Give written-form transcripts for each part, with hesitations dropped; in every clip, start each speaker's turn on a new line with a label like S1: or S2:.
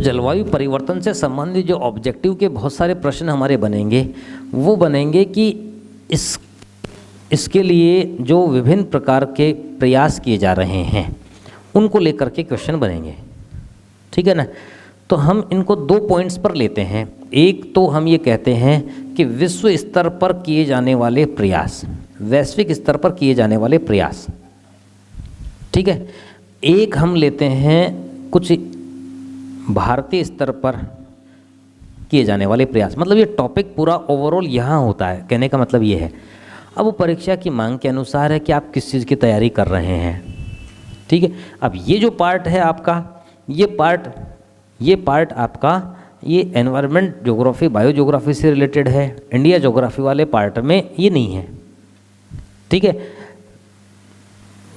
S1: जलवायु परिवर्तन से संबंधित जो ऑब्जेक्टिव के बहुत सारे प्रश्न हमारे बनेंगे, वो बनेंगे कि इसके लिए जो विभिन्न प्रकार के प्रयास किए जा रहे हैं उनको लेकर के क्वेश्चन बनेंगे, ठीक है ना। तो हम इनको 2 पॉइंट्स पर लेते हैं। एक तो हम ये कहते हैं कि विश्व स्तर पर किए जाने वाले प्रयास, वैश्विक स्तर पर किए जाने वाले प्रयास, ठीक है। एक हम लेते हैं कुछ भारतीय स्तर पर किए जाने वाले प्रयास, मतलब ये टॉपिक पूरा ओवरऑल यहाँ होता है। कहने का मतलब ये है, अब वो परीक्षा की मांग के अनुसार है कि आप किस चीज़ की तैयारी कर रहे हैं, ठीक है। अब ये जो पार्ट है आपका, ये पार्ट आपका ये एनवायरनमेंट ज्योग्राफी, बायो ज्योग्राफी से रिलेटेड है। इंडिया ज्योग्राफी वाले पार्ट में ये नहीं है, ठीक है।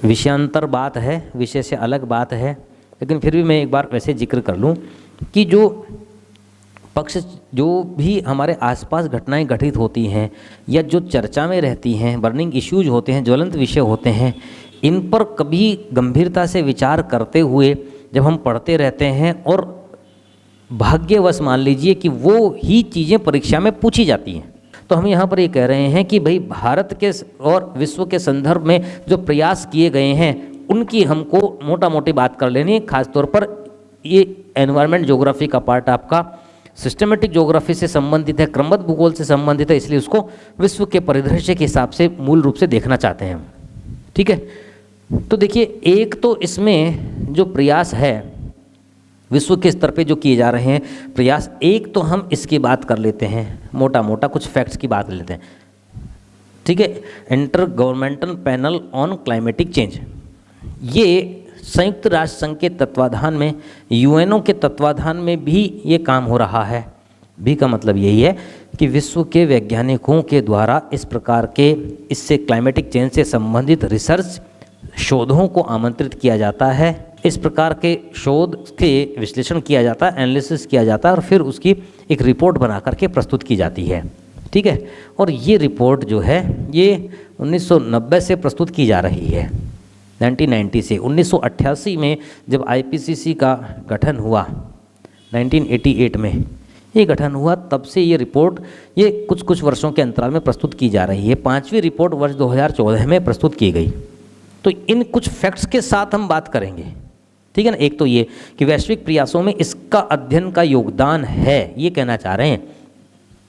S1: विषयांतर बात है, विषय से अलग बात है, लेकिन फिर भी मैं एक बार वैसे जिक्र कर लूँ कि जो भी हमारे आसपास घटनाएं घटित होती हैं या जो चर्चा में रहती हैं, बर्निंग इश्यूज होते हैं, ज्वलंत विषय होते हैं, इन पर कभी गंभीरता से विचार करते हुए जब हम पढ़ते रहते हैं और भाग्यवश मान लीजिए कि वो ही चीज़ें परीक्षा में पूछी जाती हैं, तो हम यहाँ पर ये कह रहे हैं कि भाई भारत के और विश्व के संदर्भ में जो प्रयास किए गए हैं उनकी हमको मोटा मोटी बात कर लेनी है। खासतौर पर ये एनवायरनमेंट ज्योग्राफी का पार्ट आपका सिस्टमेटिक ज्योग्राफी से संबंधित है, क्रमबद्ध भूगोल से संबंधित है, इसलिए उसको विश्व के परिदृश्य के हिसाब से मूल रूप से देखना चाहते हैं हम, ठीक है। तो देखिए, एक तो इसमें जो प्रयास है विश्व के स्तर पे जो किए जा रहे हैं प्रयास, एक तो हम इसकी बात कर लेते हैं, मोटा मोटा कुछ फैक्ट्स की बात लेते हैं, ठीक है। Inter governmental panel on climatic change, ये संयुक्त राष्ट्र संघ के तत्वाधान में, यूएनओ के तत्वाधान में भी ये काम हो रहा है। भी का मतलब यही है कि विश्व के वैज्ञानिकों के द्वारा इस प्रकार के इससे क्लाइमेटिक चेंज से संबंधित रिसर्च शोधों को आमंत्रित किया जाता है। इस प्रकार के शोध के विश्लेषण किया जाता है, एनालिसिस किया जाता है और फिर उसकी एक रिपोर्ट बना करके प्रस्तुत की जाती है, ठीक है। और ये रिपोर्ट जो है ये 1990 से प्रस्तुत की जा रही है, 1990 से। 1988 में जब आईपीसीसी का गठन हुआ, 1988 में ये गठन हुआ, तब से ये रिपोर्ट ये कुछ वर्षों के अंतराल में प्रस्तुत की जा रही है। 5वीं रिपोर्ट वर्ष 2014 में प्रस्तुत की गई। तो इन कुछ फैक्ट्स के साथ हम बात करेंगे, ठीक है ना। एक तो ये कि वैश्विक प्रयासों में इसका अध्ययन का योगदान है, ये कहना चाह रहे हैं,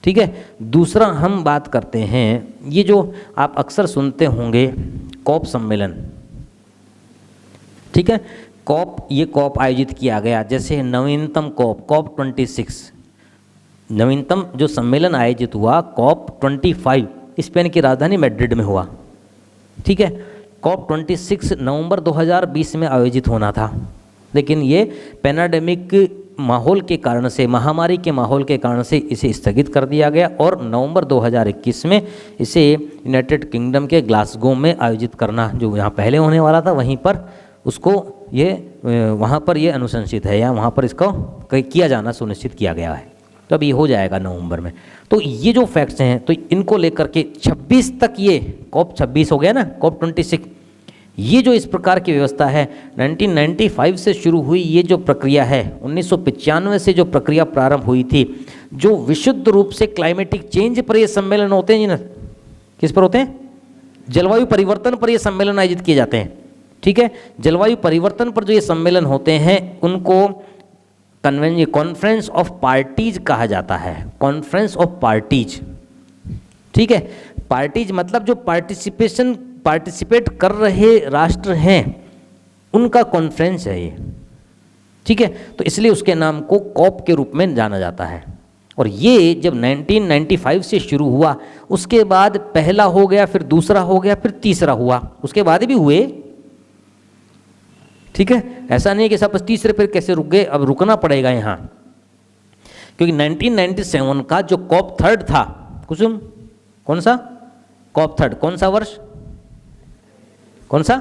S1: ठीक है। दूसरा हम बात करते हैं, ये जो आप अक्सर सुनते होंगे कॉप सम्मेलन, ठीक है। ये कॉप आयोजित किया गया, जैसे नवीनतम कॉप 26, नवीनतम जो सम्मेलन आयोजित हुआ कॉप 25 स्पेन की राजधानी मैड्रिड में हुआ, ठीक है। कॉप 26 नवंबर 2020 में आयोजित होना था, लेकिन ये पैनाडेमिक माहौल के कारण से, महामारी के माहौल के कारण से इसे स्थगित कर दिया गया और नवंबर 2021 में इसे यूनाइटेड किंगडम के ग्लासगो में आयोजित करना, जो यहाँ पहले होने वाला था वहीं पर उसको ये वहाँ पर ये अनुशंसित है या वहाँ पर इसको किया जाना सुनिश्चित किया गया है। तो अब ये हो जाएगा नवंबर में। तो ये जो फैक्ट्स हैं तो इनको लेकर के 26 तक, ये कॉप 26 हो गया ना, कॉप 26, ये जो इस प्रकार की व्यवस्था है 1995 से शुरू हुई ये जो प्रक्रिया है, 1995 से जो प्रक्रिया प्रारंभ हुई थी, जो विशुद्ध रूप से क्लाइमेटिक चेंज पर ये सम्मेलन होते हैं, ना किस पर होते हैं, जलवायु परिवर्तन पर ये सम्मेलन आयोजित किए जाते हैं, ठीक है। जलवायु परिवर्तन पर जो ये सम्मेलन होते हैं उनको कॉन्फ्रेंस ऑफ पार्टीज कहा जाता है, कॉन्फ्रेंस ऑफ पार्टीज, ठीक है। पार्टीज मतलब जो पार्टिसिपेट कर रहे राष्ट्र हैं उनका कॉन्फ्रेंस है ये, ठीक है। तो इसलिए उसके नाम को कॉप के रूप में जाना जाता है। और ये जब 1995 से शुरू हुआ, उसके बाद पहला हो गया, फिर दूसरा हो गया, फिर तीसरा हुआ, उसके बाद भी हुए, ठीक है। ऐसा नहीं है कि सब तीसरे फिर कैसे रुक गए, अब रुकना पड़ेगा यहाँ, क्योंकि 1997 का जो कॉप 3 था, कुसुम कौन सा कॉप 3, कौन सा वर्ष, कौन सा,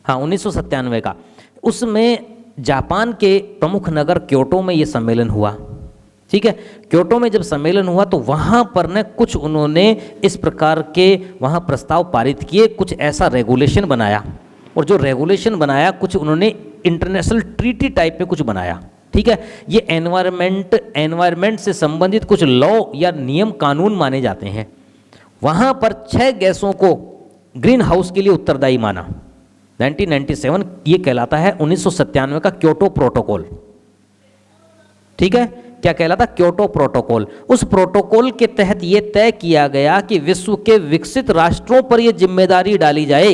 S1: हाँ 1997 का, उसमें जापान के प्रमुख नगर क्योटो में ये सम्मेलन हुआ, ठीक है। क्योटो में जब सम्मेलन हुआ तो वहाँ पर न कुछ उन्होंने इस प्रकार के वहाँ प्रस्ताव पारित किए, कुछ ऐसा रेगुलेशन बनाया, और जो रेगुलेशन बनाया कुछ उन्होंने इंटरनेशनल ट्रीटी टाइप में कुछ बनाया, ठीक है, ये एनवायरमेंट से संबंधित कुछ लॉ या नियम कानून माने जाते हैं। वहां पर 6 गैसों को ग्रीन हाउस के लिए उत्तरदायी माना। 1997 ये कहलाता है 1997 का क्योटो प्रोटोकॉल। ठीक है, क्या कहलाता? Kyoto protocol. उस प्रोटोकॉल के तहत ये तय किया गया कि विश्व के विकसित राष्ट्रों पर यह जिम्मेदारी डाली जाए,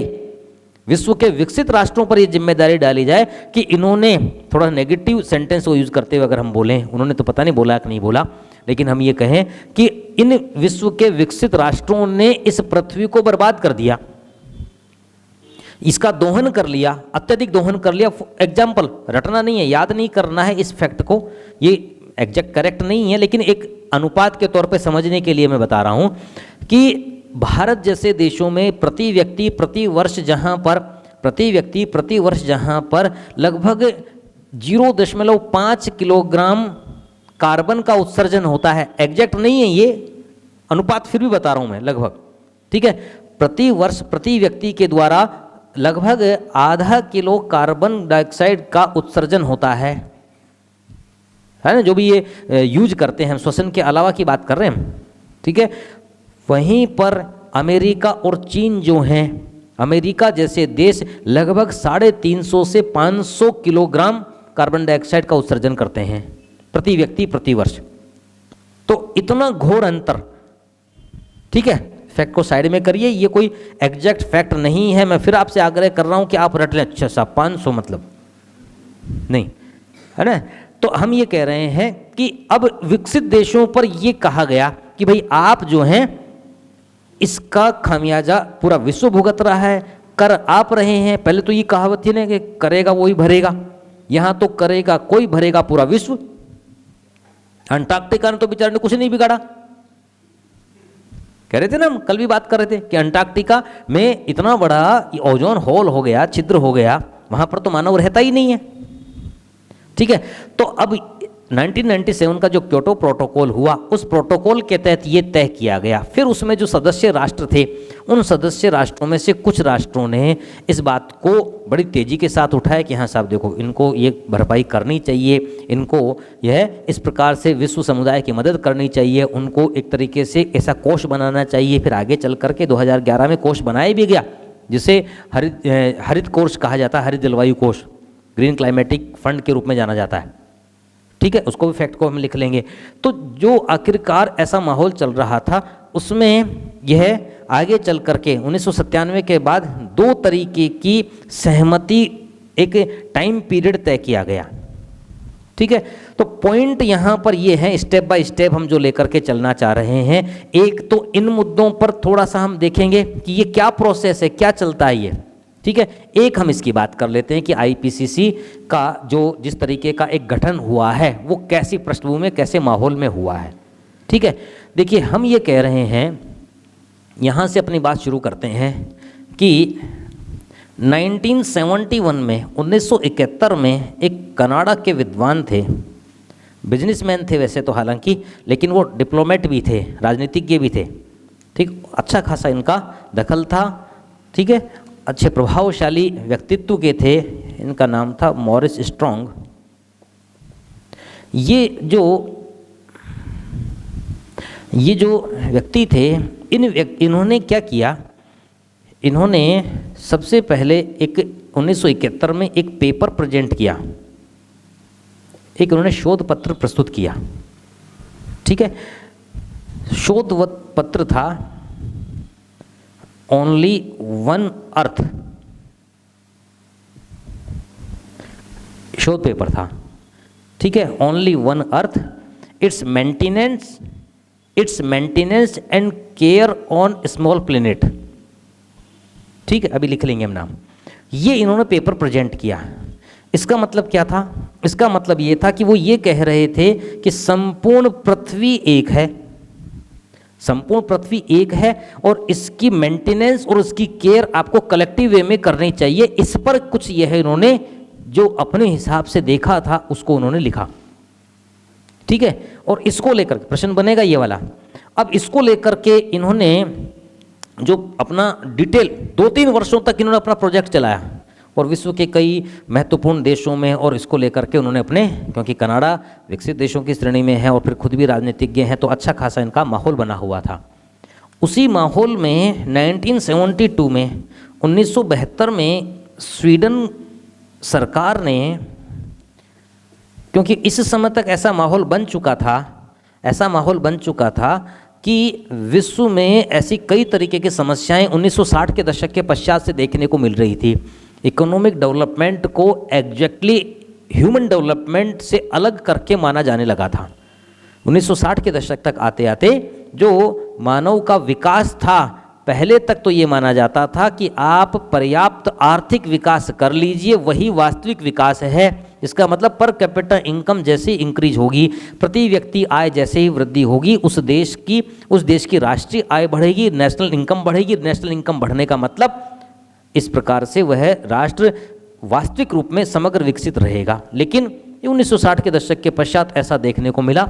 S1: विश्व के विकसित राष्ट्रों पर यह जिम्मेदारी डाली जाए कि इन्होंने, थोड़ा नेगेटिव सेंटेंस को यूज करते हुए अगर हम बोलें, उन्होंने तो पता नहीं बोला कि नहीं बोला, लेकिन हम ये कहें कि इन विश्व के विकसित राष्ट्रों ने इस पृथ्वी को बर्बाद कर दिया, इसका दोहन कर लिया, अत्यधिक दोहन कर लिया। एग्जाम्पल रटना नहीं है, याद नहीं करना है इस फैक्ट को, ये एग्जैक्ट करेक्ट नहीं है, लेकिन एक अनुपात के तौर पे समझने के लिए मैं बता रहा हूं कि भारत जैसे देशों में प्रति व्यक्ति प्रति वर्ष जहां पर लगभग 0.5 किलोग्राम कार्बन का उत्सर्जन होता है। एग्जैक्ट नहीं है ये अनुपात, फिर भी बता रहा हूं मैं, लगभग। ठीक है, प्रति वर्ष प्रति व्यक्ति के द्वारा लगभग आधा किलो कार्बन डाइऑक्साइड का उत्सर्जन होता है ना, जो भी ये यूज करते हैं, हम श्वसन के अलावा की बात कर रहे हैं हम। ठीक है, वहीं पर अमेरिका और चीन जो हैं, अमेरिका जैसे देश लगभग 350 से 500 किलोग्राम कार्बन डाइऑक्साइड का उत्सर्जन करते हैं प्रति व्यक्ति प्रति वर्ष। तो इतना घोर अंतर। ठीक है, फैक्ट को साइड में करिए, ये कोई एग्जैक्ट फैक्ट नहीं है। मैं फिर आपसे आग्रह कर रहा हूं कि आप रट लें, अच्छा साहब 500 मतलब नहीं, है ना। तो हम ये कह रहे हैं कि अब विकसित देशों पर ये कहा गया कि भाई आप जो हैं इसका खामियाजा पूरा विश्व भुगत रहा है, कर आप रहे हैं। पहले तो ये कहावत थी ना कि करेगा वही भरेगा, यहां तो करेगा कोई भरेगा पूरा विश्व। अंटार्कटिका ने तो बेचारे ने कुछ नहीं बिगाड़ा, कह रहे थे ना, हम कल भी बात कर रहे थे कि अंटार्कटिका में इतना बड़ा ओजोन होल हो गया, छिद्र हो गया, वहां पर तो मानव रहता ही नहीं है। ठीक है, तो अब 1997 का जो क्योटो प्रोटोकॉल हुआ, उस प्रोटोकॉल के तहत ये तय किया गया। फिर उसमें जो सदस्य राष्ट्र थे, उन सदस्य राष्ट्रों में से कुछ राष्ट्रों ने इस बात को बड़ी तेजी के साथ उठाया कि हाँ साहब देखो, इनको ये भरपाई करनी चाहिए, इनको यह इस प्रकार से विश्व समुदाय की मदद करनी चाहिए, उनको एक तरीके से ऐसा कोष बनाना चाहिए। फिर आगे चल करके 2011 में कोष बनाया भी गया, जिसे हरित कोष कहा जाता है, हरित जलवायु कोष, ग्रीन क्लाइमेटिक फंड के रूप में जाना जाता है। ठीक है, उसको भी फैक्ट को हम लिख लेंगे। तो जो आखिरकार ऐसा माहौल चल रहा था, उसमें यह आगे चल करके 1997 के बाद 2 तरीके की सहमति, एक टाइम पीरियड तय किया गया। ठीक है, तो पॉइंट यहाँ पर ये है, स्टेप बाय स्टेप हम जो लेकर के चलना चाह रहे हैं। एक तो इन मुद्दों पर थोड़ा सा हम देखेंगे कि ये क्या प्रोसेस है, क्या चलता है ये। ठीक है, एक हम इसकी बात कर लेते हैं कि आईपीसीसी का जो जिस तरीके का एक गठन हुआ है, वो कैसी पृष्ठभूमि में, कैसे माहौल में हुआ है। ठीक है, देखिए हम ये कह रहे हैं, यहाँ से अपनी बात शुरू करते हैं कि 1971 में 1971 में एक कनाडा के विद्वान थे, बिजनेसमैन थे वैसे तो हालांकि, लेकिन वो डिप्लोमेट भी थे, राजनीतिज्ञ भी थे। ठीक, अच्छा खासा इनका दखल था। ठीक है, अच्छे प्रभावशाली व्यक्तित्व के थे। इनका नाम था मॉरिस स्ट्रॉन्ग। ये जो व्यक्ति थे, इन्होंने क्या किया, इन्होंने सबसे पहले 1971 में एक पेपर प्रेजेंट किया, एक उन्होंने शोध पत्र प्रस्तुत किया। ठीक है, शोध पत्र था ओनली वन अर्थ, शोध पेपर था। ठीक है, only one earth, it's maintenance and care on small planet. ठीक है, अभी लिख लेंगे हम नाम। ये इन्होंने पेपर प्रेजेंट किया। इसका मतलब क्या था? इसका मतलब ये था कि वो ये कह रहे थे कि संपूर्ण पृथ्वी एक है, संपूर्ण पृथ्वी एक है और इसकी मेंटेनेंस और उसकी केयर आपको कलेक्टिव वे में करनी चाहिए। इस पर कुछ यह इन्होंने जो अपने हिसाब से देखा था उसको उन्होंने लिखा। ठीक है, और इसको लेकर प्रश्न बनेगा ये वाला। अब इसको लेकर के इन्होंने जो अपना डिटेल 2-3 वर्षों तक इन्होंने अपना प्रोजेक्ट चलाया, और विश्व के कई महत्वपूर्ण देशों में और इसको लेकर के उन्होंने अपने, क्योंकि कनाडा विकसित देशों की श्रेणी में है और फिर खुद भी राजनीतिज्ञ हैं, तो अच्छा खासा इनका माहौल बना हुआ था। उसी माहौल में 1972 में 1972 में स्वीडन सरकार ने, क्योंकि इस समय तक ऐसा माहौल बन चुका था कि विश्व में ऐसी कई तरीके की समस्याएं 1960 के दशक के पश्चात से देखने को मिल रही थी। इकोनॉमिक डेवलपमेंट को एग्जैक्टली ह्यूमन डेवलपमेंट से अलग करके माना जाने लगा था। 1960 के दशक तक आते आते जो मानव का विकास था, पहले तक तो ये माना जाता था कि आप पर्याप्त आर्थिक विकास कर लीजिए, वही वास्तविक विकास है। इसका मतलब पर कैपिटा इनकम जैसे इंक्रीज होगी, प्रति व्यक्ति आय जैसे ही वृद्धि होगी, उस देश की राष्ट्रीय आय बढ़ेगी, नेशनल इनकम बढ़ेगी। नेशनल इनकम बढ़ने का मतलब इस प्रकार से वह राष्ट्र वास्तविक रूप में समग्र विकसित रहेगा। लेकिन 1960 के दशक के पश्चात ऐसा देखने को मिला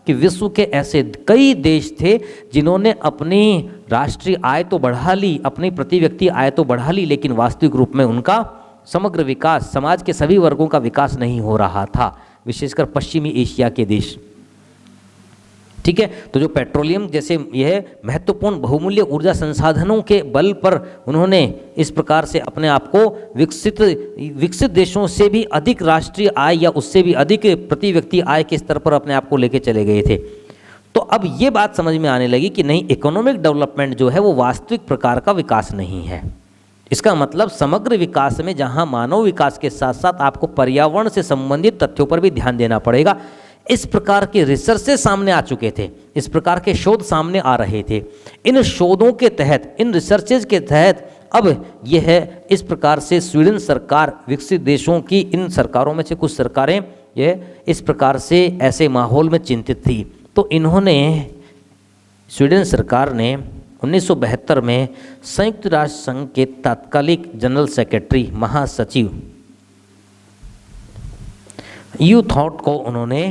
S1: कि विश्व के ऐसे कई देश थे जिन्होंने अपनी राष्ट्रीय आय तो बढ़ा ली, अपनी प्रति व्यक्ति आय तो बढ़ा ली, लेकिन वास्तविक रूप में उनका समग्र विकास, समाज के सभी वर्गों का विकास नहीं हो रहा था, विशेषकर पश्चिमी एशिया के देश। ठीक है, तो जो पेट्रोलियम जैसे यह महत्वपूर्ण बहुमूल्य ऊर्जा संसाधनों के बल पर उन्होंने इस प्रकार से अपने आप को विकसित देशों से भी अधिक राष्ट्रीय आय या उससे भी अधिक प्रति व्यक्ति आय के स्तर पर अपने आप को लेके चले गए थे। तो अब ये बात समझ में आने लगी कि नहीं, इकोनॉमिक डेवलपमेंट जो है वो वास्तविक प्रकार का विकास नहीं है। इसका मतलब समग्र विकास में जहाँ मानव विकास के साथ साथ आपको पर्यावरण से संबंधित तथ्यों पर भी ध्यान देना पड़ेगा। इस प्रकार के रिसर्चेस सामने आ चुके थे, इस प्रकार के शोध सामने आ रहे थे। इन शोधों के तहत, इन रिसर्चेज के तहत अब यह है इस प्रकार से स्वीडन सरकार, विकसित देशों की इन सरकारों में से कुछ सरकारें यह इस प्रकार से ऐसे माहौल में चिंतित थी। तो इन्होंने, स्वीडन सरकार ने 1972 में संयुक्त राष्ट्र संघ के तत्कालिक जनरल सेक्रेटरी, महासचिव यू थॉट को उन्होंने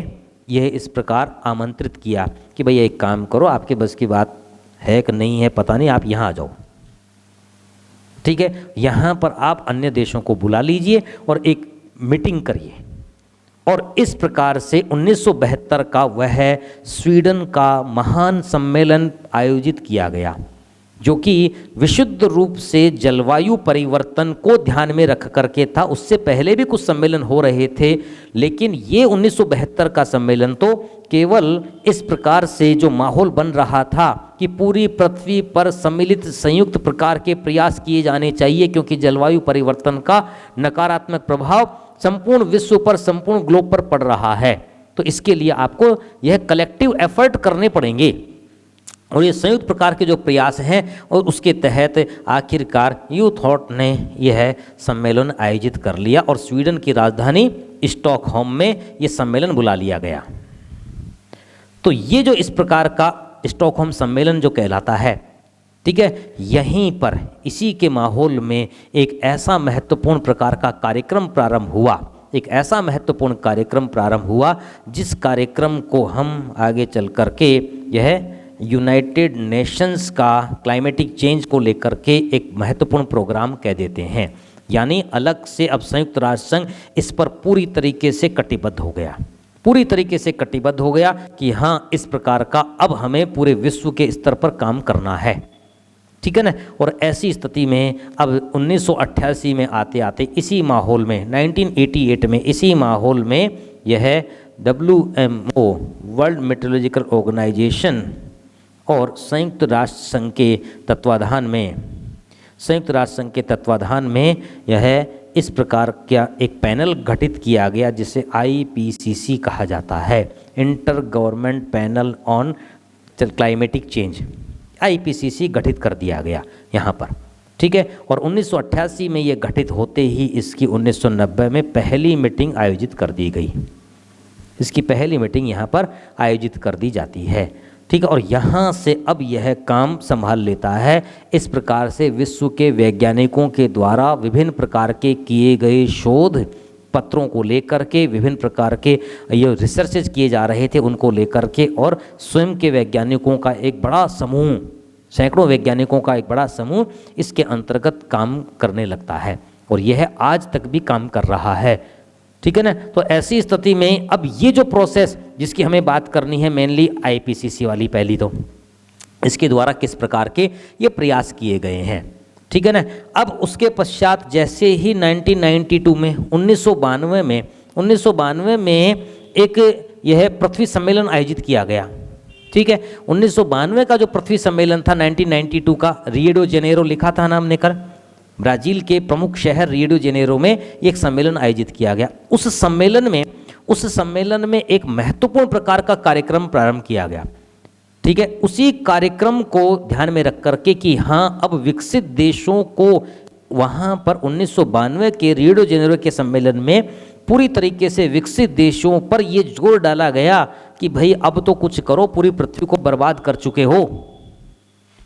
S1: यह इस प्रकार आमंत्रित किया कि भैया एक काम करो, आपके बस की बात है कि नहीं है पता नहीं, आप यहाँ आ जाओ। ठीक है, यहाँ पर आप अन्य देशों को बुला लीजिए और एक मीटिंग करिए। और इस प्रकार से 1972 का वह स्वीडन का महान सम्मेलन आयोजित किया गया, जो कि विशुद्ध रूप से जलवायु परिवर्तन को ध्यान में रख करके था। उससे पहले भी कुछ सम्मेलन हो रहे थे, लेकिन ये 1972 का सम्मेलन तो केवल इस प्रकार से जो माहौल बन रहा था कि पूरी पृथ्वी पर सम्मिलित संयुक्त प्रकार के प्रयास किए जाने चाहिए, क्योंकि जलवायु परिवर्तन का नकारात्मक प्रभाव संपूर्ण विश्व पर, संपूर्ण ग्लोब पर पड़ रहा है। तो इसके लिए आपको यह कलेक्टिव एफर्ट करने पड़ेंगे और ये संयुक्त प्रकार के जो प्रयास हैं, और उसके तहत आखिरकार यू थॉट ने यह सम्मेलन आयोजित कर लिया और स्वीडन की राजधानी स्टॉकहोम में ये सम्मेलन बुला लिया गया। तो ये जो इस प्रकार का स्टॉकहोम सम्मेलन जो कहलाता है, ठीक है, यहीं पर इसी के माहौल में एक ऐसा महत्वपूर्ण प्रकार का कार्यक्रम प्रारंभ हुआ, एक ऐसा महत्वपूर्ण कार्यक्रम प्रारंभ हुआ जिस कार्यक्रम को हम आगे चल करके यह यूनाइटेड नेशंस का क्लाइमेटिक चेंज को लेकर के एक महत्वपूर्ण प्रोग्राम कह देते हैं। यानी अलग से अब संयुक्त राष्ट्र संघ इस पर पूरी तरीके से कटिबद्ध हो गया, पूरी तरीके से कटिबद्ध हो गया कि हाँ, इस प्रकार का अब हमें पूरे विश्व के स्तर पर काम करना है। ठीक है ना। और ऐसी स्थिति में अब 1988 में आते आते इसी माहौल में, 1988 में इसी माहौल में यह WMO, वर्ल्ड मेट्रोलॉजिकल ऑर्गेनाइजेशन और संयुक्त राष्ट्र संघ के तत्वाधान में यह इस प्रकार का एक पैनल गठित किया गया जिसे IPCC कहा जाता है, inter government panel on climatic change. IPCC गठित कर दिया गया यहाँ पर। ठीक है। और 1988 में ये गठित होते ही इसकी 1990 में पहली मीटिंग आयोजित कर दी गई। इसकी पहली मीटिंग यहाँ पर आयोजित कर दी जाती है। ठीक है। और यहाँ से अब यह काम संभाल लेता है। इस प्रकार से विश्व के वैज्ञानिकों के द्वारा विभिन्न प्रकार के किए गए शोध पत्रों को लेकर के, विभिन्न प्रकार के ये रिसर्चेज किए जा रहे थे उनको लेकर के, और स्वयं के वैज्ञानिकों का एक बड़ा समूह, सैकड़ों वैज्ञानिकों का एक बड़ा समूह इसके अंतर्गत काम करने लगता है। और यह आज तक भी काम कर रहा है। ठीक है ना। तो ऐसी स्थिति में अब ये जो प्रोसेस जिसकी हमें बात करनी है मेनली आईपीसीसी वाली, पहली तो इसके द्वारा किस प्रकार के ये प्रयास किए गए हैं। ठीक है ना। अब उसके पश्चात जैसे ही 1992 में 1992 में एक यह पृथ्वी सम्मेलन आयोजित किया गया। ठीक है। 1992 का जो पृथ्वी सम्मेलन था 1992 का, रियो डी जेनेरो लिखा था नाम लेकर, ब्राजील के प्रमुख शहर रियो डी जेनेरो में एक सम्मेलन आयोजित किया गया। उस सम्मेलन में एक महत्वपूर्ण प्रकार का कार्यक्रम प्रारंभ किया गया। ठीक है। उसी कार्यक्रम को ध्यान में रख करके कि हाँ अब विकसित देशों को वहाँ पर 1992 के रियो डी जेनेरो के सम्मेलन में पूरी तरीके से विकसित देशों पर ये जोर डाला गया कि भाई अब तो कुछ करो, पूरी पृथ्वी को बर्बाद कर चुके हो।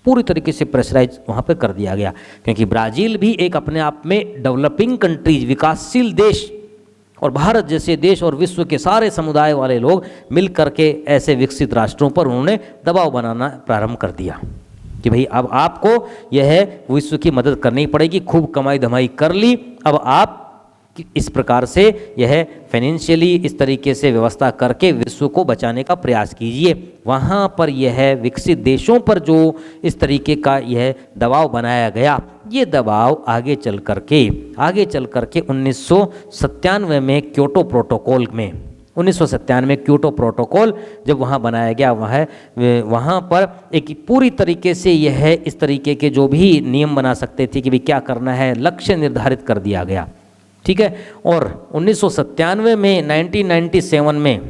S1: पूरी तरीके से प्रेशराइज वहाँ पर कर दिया गया, क्योंकि ब्राज़ील भी एक अपने आप में डेवलपिंग कंट्रीज, विकासशील देश, और भारत जैसे देश और विश्व के सारे समुदाय वाले लोग मिल करके ऐसे विकसित राष्ट्रों पर उन्होंने दबाव बनाना प्रारंभ कर दिया कि भाई अब आपको यह विश्व की मदद करनी पड़ेगी, खूब कमाई धमाई कर ली, अब आप इस प्रकार से यह फाइनेंशियली इस तरीके से व्यवस्था करके विश्व को बचाने का प्रयास कीजिए। वहाँ पर यह विकसित देशों पर जो इस तरीके का यह दबाव बनाया गया, ये दबाव आगे चल करके 1997 में क्योटो प्रोटोकॉल में 1997 क्योटो प्रोटोकॉल जब वहाँ बनाया गया, वहाँ पर एक पूरी तरीके से यह इस तरीके के जो भी नियम बना सकते थे कि भाई क्या करना है, लक्ष्य निर्धारित कर दिया गया। ठीक है। और 1997 में 1997 में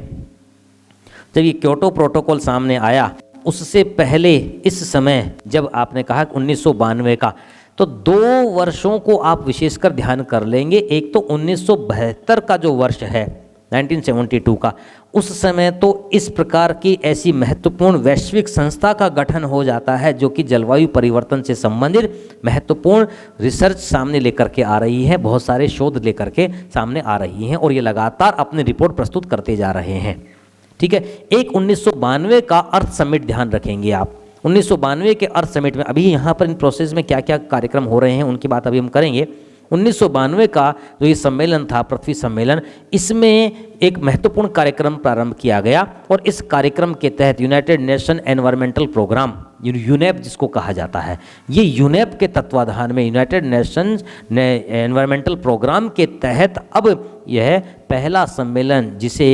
S1: जब ये क्योटो प्रोटोकॉल सामने आया, उससे पहले इस समय जब आपने कहा 1992 का, तो 2 वर्षों को आप विशेषकर ध्यान कर लेंगे। एक तो 1972 का जो वर्ष है 1972 का, उस समय तो इस प्रकार की ऐसी महत्वपूर्ण वैश्विक संस्था का गठन हो जाता है जो कि जलवायु परिवर्तन से संबंधित महत्वपूर्ण रिसर्च सामने लेकर के आ रही है, बहुत सारे शोध लेकर के सामने आ रही हैं और ये लगातार अपनी रिपोर्ट प्रस्तुत करते जा रहे हैं। ठीक है। एक 1992 का अर्थ समिट ध्यान रखेंगे आप। 1992 के अर्थ समिट में अभी यहाँ पर इन प्रोसेस में क्या क्या कार्यक्रम हो रहे हैं उनकी बात अभी हम करेंगे। 1992 का जो ये सम्मेलन था, पृथ्वी सम्मेलन, इसमें एक महत्वपूर्ण कार्यक्रम प्रारंभ किया गया और इस कार्यक्रम के तहत United Nation environmental programme, UNEP जिसको कहा जाता है, ये यूनेप के तत्वाधान में यूनाइटेड नेशंस एनवायरमेंटल प्रोग्राम के तहत अब यह पहला सम्मेलन जिसे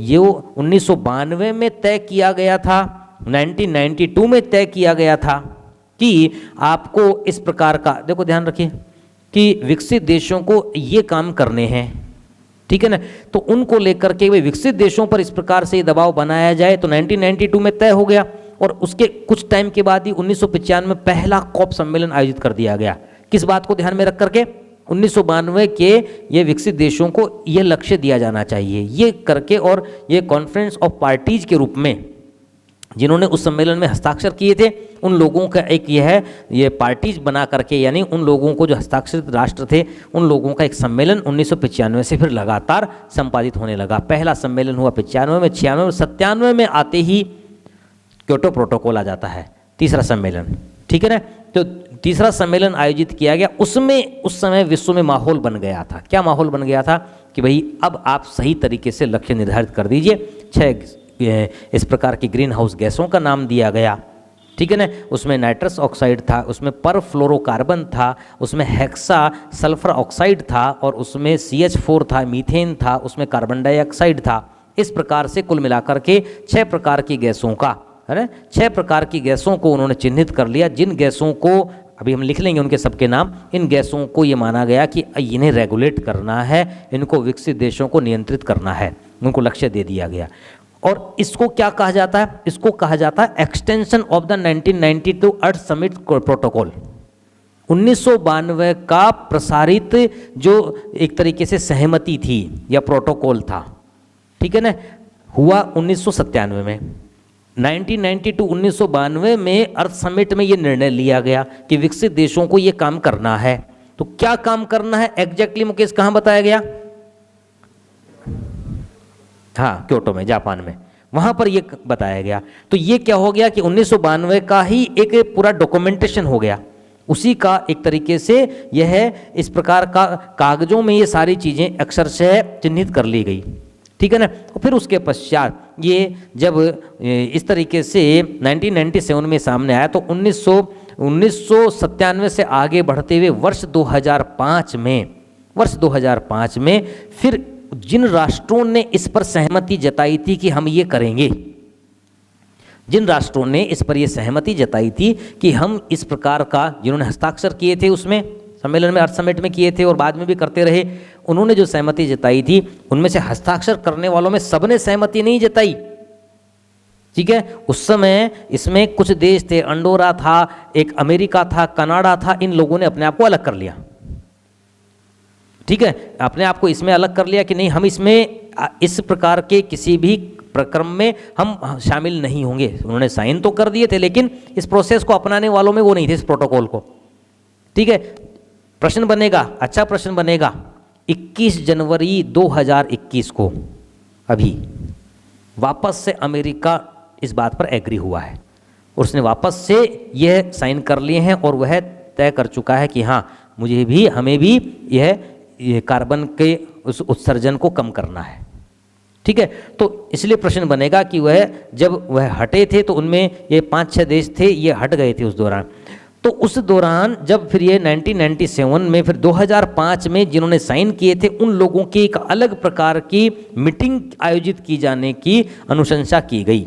S1: ये 1992 में तय किया गया था, 1992 में तय किया गया था कि आपको इस प्रकार का, देखो ध्यान रखिए कि विकसित देशों को ये काम करने हैं। ठीक है ना। तो उनको लेकर के वे विकसित देशों पर इस प्रकार से दबाव बनाया जाए, तो 1992 में तय हो गया और उसके कुछ टाइम के बाद ही 1995 में पहला कॉप सम्मेलन आयोजित कर दिया गया। किस बात को ध्यान में रख करके? 1992 के ये विकसित देशों को ये लक्ष्य दिया जाना चाहिए, ये करके, और ये कॉन्फ्रेंस ऑफ पार्टीज के रूप में जिन्होंने उस सम्मेलन में हस्ताक्षर किए थे उन लोगों का एक ये पार्टीज बना करके, यानी उन लोगों को जो हस्ताक्षरित राष्ट्र थे उन लोगों का एक सम्मेलन 1995 से फिर लगातार संपादित होने लगा। पहला सम्मेलन हुआ 95 में, 96 में, 97 में आते ही क्योटो प्रोटोकॉल आ जाता है, तीसरा सम्मेलन। ठीक है ना। तो तीसरा सम्मेलन आयोजित किया गया, उसमें उस समय विश्व में माहौल बन गया था। क्या माहौल बन गया था कि भाई अब आप सही तरीके से लक्ष्य निर्धारित कर दीजिए। 6 इस प्रकार की ग्रीन हाउस गैसों का नाम दिया गया। ठीक है ना। उसमें नाइट्रस ऑक्साइड था, उसमें परफ्लोरोकार्बन था, उसमें हेक्सा सल्फर ऑक्साइड था, और उसमें CH4 था, मीथेन था, उसमें कार्बन डाइऑक्साइड था। इस प्रकार से कुल मिलाकर के 6 प्रकार की गैसों का, है ना, 6 प्रकार की गैसों को उन्होंने चिन्हित कर लिया, जिन गैसों को अभी हम लिख लेंगे उनके सबके नाम। इन गैसों को ये माना गया कि इन्हें रेगुलेट करना है, इनको विकसित देशों को नियंत्रित करना है, उनको लक्ष्य दे दिया गया। और इसको क्या कहा जाता है? इसको कहा जाता है extension of the 1992 earth summit protocol. 1992 का प्रसारित जो एक तरीके से सहमति थी या प्रोटोकॉल था, ठीक है ना, हुआ 1997 में। 1992 में अर्थ समिट में ये निर्णय लिया गया कि विकसित देशों को ये काम करना है। तो क्या काम करना है एग्जैक्टली मुकेश, कहाँ बताया गया? हाँ, क्योटो में, जापान में, वहां पर ये बताया गया। तो ये क्या हो गया कि 1992 का ही एक पूरा डॉक्यूमेंटेशन हो गया उसी का एक तरीके से यह इस प्रकार का कागजों में ये सारी चीज़ें अक्षरशः चिन्हित कर ली गई, ठीक है ना। और फिर उसके पश्चात ये जब इस तरीके से 1997 में सामने आया तो 1997 से आगे बढ़ते हुए वर्ष 2005 में फिर जिन राष्ट्रों ने इस पर सहमति जताई थी कि हम ये करेंगे, जिन राष्ट्रों ने इस पर ये सहमति जताई थी कि हम इस प्रकार का, जिन्होंने हस्ताक्षर किए थे उसमें सम्मेलन में, अर्थ समिट में किए थे और बाद में भी करते रहे, उन्होंने जो सहमति जताई थी उनमें से हस्ताक्षर करने वालों में सबने सहमति नहीं जताई, ठीक है। उस समय इसमें कुछ देश थे, अंडोरा था, एक अमेरिका था, कनाडा था, इन लोगों ने अपने आप को अलग कर लिया, ठीक है, अपने आप को इसमें अलग कर लिया कि नहीं, हम इसमें इस प्रकार के किसी भी प्रक्रम में हम शामिल नहीं होंगे। उन्होंने साइन तो कर दिए थे लेकिन इस प्रोसेस को अपनाने वालों में वो नहीं थे, इस प्रोटोकॉल को, ठीक है। प्रश्न बनेगा, अच्छा प्रश्न बनेगा, 21 जनवरी 2021 को अभी वापस से अमेरिका इस बात पर एग्री हुआ है और उसने वापस से यह साइन कर लिए हैं और वह तय कर चुका है कि हाँ मुझे भी, हमें भी यह कार्बन के उस उत्सर्जन को कम करना है, ठीक है। तो इसलिए प्रश्न बनेगा कि वह जब वह हटे थे तो उनमें ये 5-6 देश थे, ये हट गए थे उस दौरान। तो उस दौरान जब फिर ये 1997 में, फिर 2005 में जिन्होंने साइन किए थे उन लोगों की एक अलग प्रकार की मीटिंग आयोजित की जाने की अनुशंसा की गई,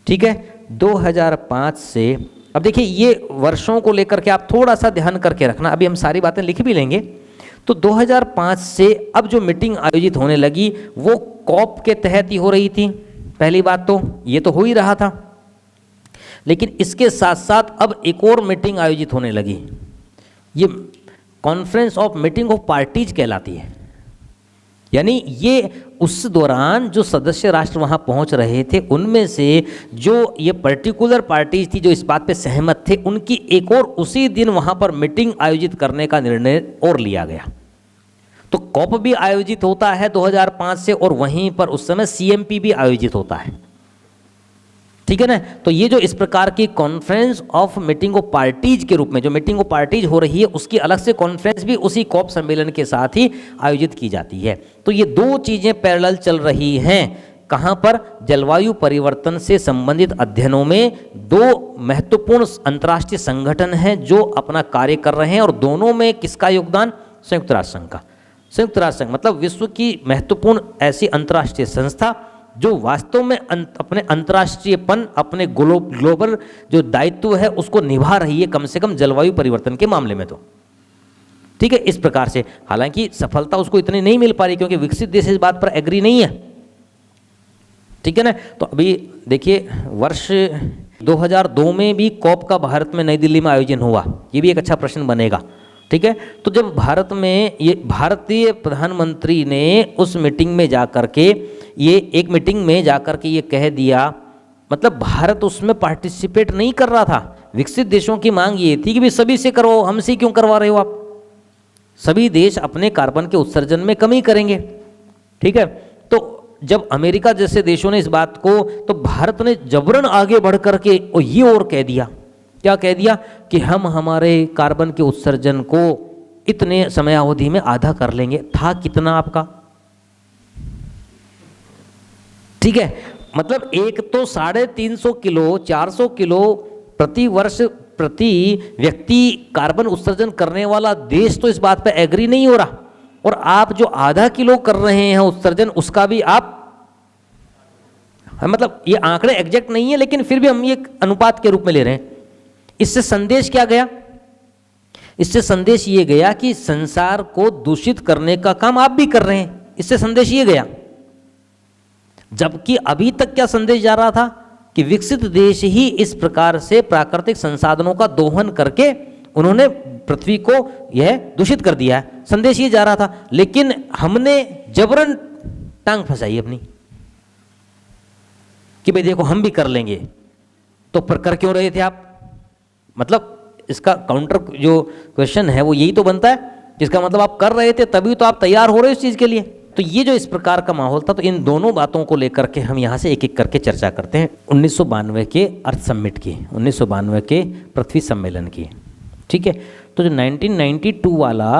S1: ठीक है। 2005 से अब देखिए ये वर्षों को लेकर के आप थोड़ा सा ध्यान करके रखना, अभी हम सारी बातें लिख भी लेंगे। तो 2005 से अब जो मीटिंग आयोजित होने लगी वो कॉप के तहत ही हो रही थी। पहली बात तो ये तो हो ही रहा था, लेकिन इसके साथ साथ अब एक और मीटिंग आयोजित होने लगी, ये conference of meeting of parties कहलाती है। यानी ये उस दौरान जो सदस्य राष्ट्र वहाँ पहुँच रहे थे उनमें से जो ये पर्टिकुलर पार्टीज थी जो इस बात पे सहमत थे, उनकी एक और उसी दिन वहाँ पर मीटिंग आयोजित करने का निर्णय और लिया गया। तो कॉप भी आयोजित होता है 2005 से और वहीं पर उस समय CMP भी आयोजित होता है, ठीक है ना। तो ये जो इस प्रकार की conference of meeting of parties के रूप में जो मीटिंग ऑफ पार्टीज हो रही है उसकी अलग से कॉन्फ्रेंस भी उसी कॉप सम्मेलन के साथ ही आयोजित की जाती है। तो ये दो चीजें पैरेलल चल रही हैं। कहाँ पर? जलवायु परिवर्तन से संबंधित अध्ययनों में दो महत्वपूर्ण अंतर्राष्ट्रीय संगठन हैं जो अपना कार्य कर रहे हैं और दोनों में किसका योगदान? संयुक्त राष्ट्र संघ का। संयुक्त राष्ट्र संघ मतलब विश्व की महत्वपूर्ण ऐसी अंतर्राष्ट्रीय संस्था जो वास्तव में अपने अंतर्राष्ट्रीयपन, अपने ग्लोबल जो दायित्व है उसको निभा रही है, कम से कम जलवायु परिवर्तन के मामले में तो, ठीक है। इस प्रकार से हालांकि सफलता उसको इतनी नहीं मिल पा रही क्योंकि विकसित देश इस बात पर एग्री नहीं है, ठीक है ना। तो अभी देखिए वर्ष 2002 में भी कॉप का भारत में नई दिल्ली में आयोजन हुआ, ये भी एक अच्छा प्रश्न बनेगा, ठीक है। तो जब भारत में ये भारतीय प्रधानमंत्री ने उस मीटिंग में जाकर के एक मीटिंग में जाकर के ये कह दिया, मतलब भारत उसमें पार्टिसिपेट नहीं कर रहा था। विकसित देशों की मांग ये थी कि भाई सभी से करो, हमसे क्यों करवा रहे हो आप? सभी देश अपने कार्बन के उत्सर्जन में कमी करेंगे, ठीक है। तो जब अमेरिका जैसे देशों ने इस बात को, तो भारत ने जबरन आगे बढ़ करके ये और कह दिया, क्या कह दिया कि हम हमारे कार्बन के उत्सर्जन को इतने समयावधि में आधा कर लेंगे। था कितना आपका? ठीक है, मतलब एक तो 350 किलो 400 किलो प्रति वर्ष प्रति व्यक्ति कार्बन उत्सर्जन करने वाला देश तो इस बात पे एग्री नहीं हो रहा, और आप जो आधा किलो कर रहे हैं उत्सर्जन उसका भी आप, मतलब ये आंकड़े एग्जैक्ट नहीं है लेकिन फिर भी हम ये अनुपात के रूप में ले रहे हैं। इससे संदेश क्या गया? इससे संदेश ये गया कि संसार को दूषित करने का काम आप भी कर रहे हैं, इससे संदेश ये गया। जबकि अभी तक क्या संदेश जा रहा था कि विकसित देश ही इस प्रकार से प्राकृतिक संसाधनों का दोहन करके उन्होंने पृथ्वी को यह दूषित कर दिया है, संदेश ये जा रहा था। लेकिन हमने जबरन टांग फंसाई अपनी कि भाई देखो हम भी कर लेंगे, तो पर कर क्यों रहे थे आप? मतलब इसका काउंटर जो क्वेश्चन है वो यही तो बनता है, जिसका मतलब आप कर रहे थे तभी तो आप तैयार हो रहे हो इस चीज के लिए। तो ये जो इस प्रकार का माहौल था, तो इन दोनों बातों को लेकर के हम यहाँ से एक एक करके चर्चा करते हैं। 1992 के अर्थ समिट की, 1992 के पृथ्वी सम्मेलन की, ठीक है। तो जो 1992 वाला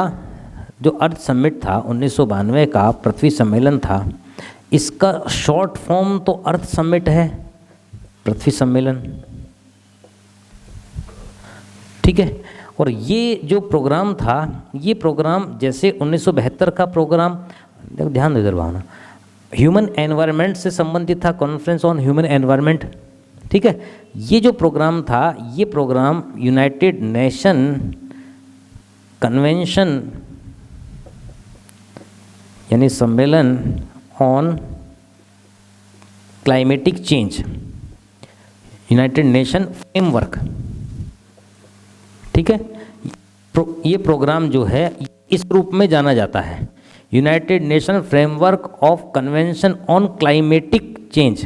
S1: जो अर्थ समिट था, 1992 का पृथ्वी सम्मेलन था, इसका शॉर्ट फॉर्म तो अर्थ समिट है, पृथ्वी सम्मेलन, ठीक है। और ये जो प्रोग्राम था, ये प्रोग्राम जैसे 1972 का प्रोग्राम, ध्यान दे भावना, ह्यूमन एनवायरनमेंट से संबंधित था, कॉन्फ्रेंस ऑन ह्यूमन एनवायरनमेंट, ठीक है। ये जो प्रोग्राम था, ये प्रोग्राम यूनाइटेड नेशन कन्वेंशन यानी सम्मेलन on climatic change, United nation framework, ठीक है। ये प्रोग्राम जो है इस रूप में जाना जाता है, United nation framework of convention on climatic change,